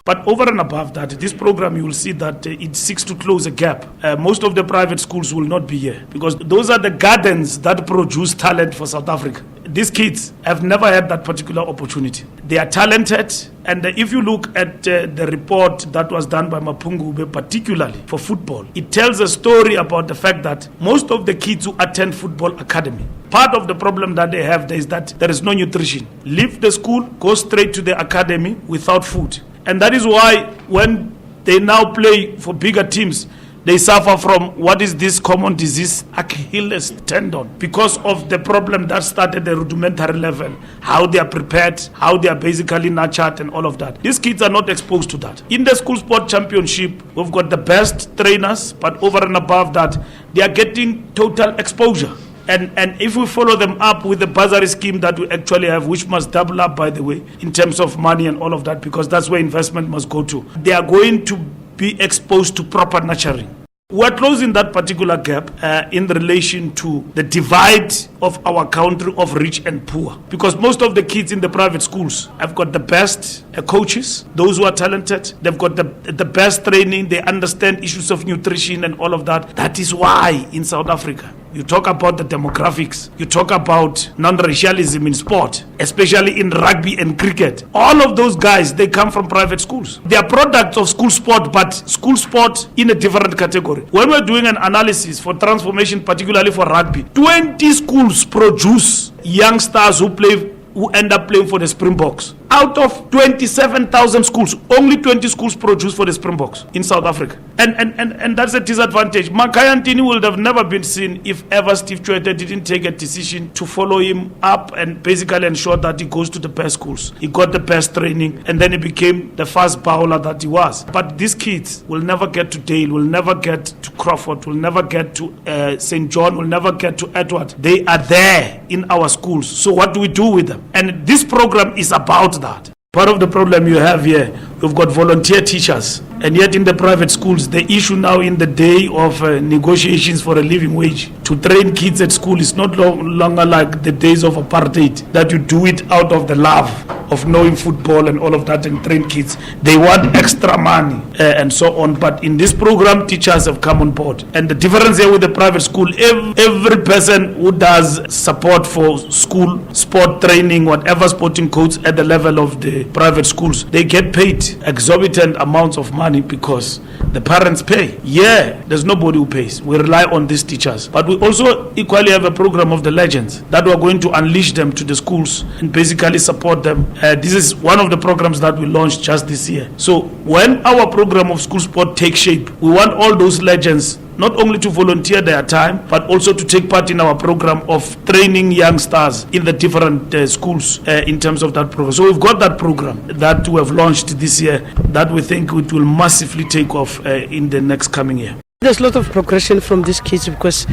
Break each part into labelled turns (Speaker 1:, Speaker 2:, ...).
Speaker 1: But over and above that, this program, you will see that it seeks to close a gap. Most of the private schools will not be here because those are the gardens that produce talent for South Africa. These kids have never had that particular opportunity. They are talented, and if you look at the report that was done by Mapungube, particularly for football, it tells a story about the fact that most of the kids who attend football academy, part of the problem that they have is that there is no nutrition. Leave the school, go straight to the academy without food. And that is why when they now play for bigger teams, they suffer from what is this common disease, Achilles tendon, because of the problem that started at the rudimentary level, how they are prepared, how they are basically nurtured and all of that. These kids are not exposed to that. In the school sport championship, we've got the best trainers, but over and above that, they are getting total exposure. And if we follow them up with the bursary scheme that we actually have, which must double up, by the way, in terms of money and all of that, because that's where investment must go to, they are going to be exposed to proper nurturing. We're closing that particular gap in relation to the divide of our country of rich and poor. Because most of the kids in the private schools have got the best coaches, those who are talented, they've got the best training, they understand issues of nutrition and all of that. That is why in South Africa, you talk about the demographics, you talk about non-racialism in sport, especially in rugby and cricket. All of those guys, they come from private schools. They are products of school sport, but school sport in a different category. When we're doing an analysis for transformation, particularly for rugby, 20 schools produce youngsters who end up playing for the Springboks. Out of 27,000 schools, only 20 schools produce for the Springboks in South Africa. And that's a disadvantage. Makhaya Ntini would have never been seen if ever Steve Tshwete didn't take a decision to follow him up and basically ensure that he goes to the best schools. He got the best training, and then he became the fast bowler that he was. But these kids will never get to Dale, will never get to Crawford, will never get to St. John, will never get to Edward. They are there in our schools. So what do we do with them? And this program is about that. Part of the problem you have here, we've got volunteer teachers, and yet in the private schools, the issue now in the day of negotiations for a living wage to train kids at school is not longer like the days of apartheid, that you do it out of the love of knowing football and all of that and train kids. They want extra money and so on. But in this program, teachers have come on board. And the difference here with the private school, every person who does support for school sport training, whatever sporting codes at the level of the private schools, they get paid exorbitant amounts of money because the parents pay. Yeah, there's nobody who pays. We rely on these teachers. But we also equally have a program of the legends that we're going to unleash them to the schools and basically support them. This is one of the programs that we launched just this year. So when our program of school sport takes shape, we want all those legends not only to volunteer their time, but also to take part in our program of training young stars in the different schools in terms of that program. So we've got that program that we have launched this year that we think it will massively take off in the next coming year.
Speaker 2: There's a lot of progression from these kids because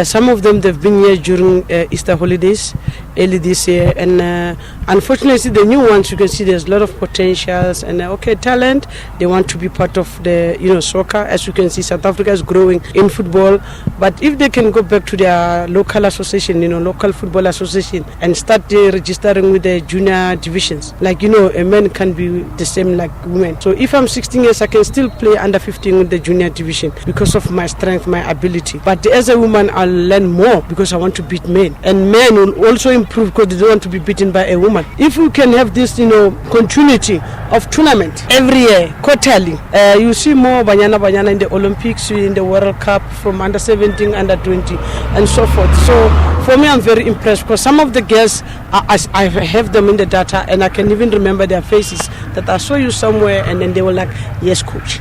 Speaker 2: some of them, they've been here during Easter holidays early this year, and unfortunately the new ones, you can see there's a lot of potentials and talent. They want to be part of the soccer. As you can see, South Africa is growing in football, but if they can go back to their local association, local football association, and start registering with the junior divisions, like a man can be the same like women. So if I'm 16 years, I can still play under 15 with the junior division because of my strength, my ability. But as a woman, I'll learn more because I want to beat men, and men will also improve because they don't want to be beaten by a woman. If we can have this continuity of tournament every year, quarterly, you see more Banyana in the Olympics, in the World Cup, from under 17, under 20 and so forth. So for me, I'm very impressed because some of the girls, I have them in the data and I can even remember their faces, that I saw you somewhere and then they were like, yes coach.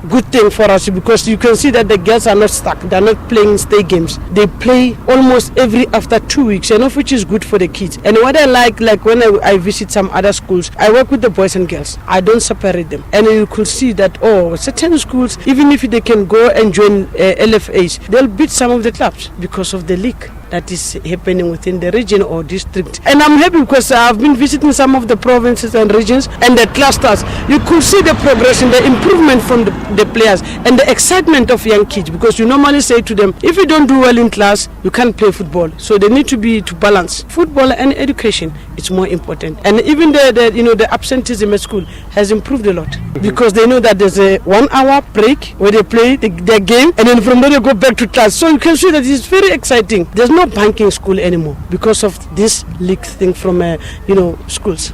Speaker 2: Good thing for us because you can see that the girls are not stuck. They're not playing stay games. They play almost after 2 weeks, which is good for the kids. And what I like when I visit some other schools, I work with the boys and girls. I don't separate them. And you could see that, certain schools, even if they can go and join LFAs, they'll beat some of the clubs because of the league. that is happening within the region or district. And I'm happy because I've been visiting some of the provinces and regions and the clusters. You could see the progression, the improvement from the players and the excitement of young kids, because you normally say to them, if you don't do well in class, you can't play football. So they need to balance football and education. It's more important. And even the absenteeism at school has improved a lot, because they know that there's a 1 hour break where they play their game, and then from there they go back to class. So you can see that it's very exciting. There's no banking school anymore because of this league thing from schools.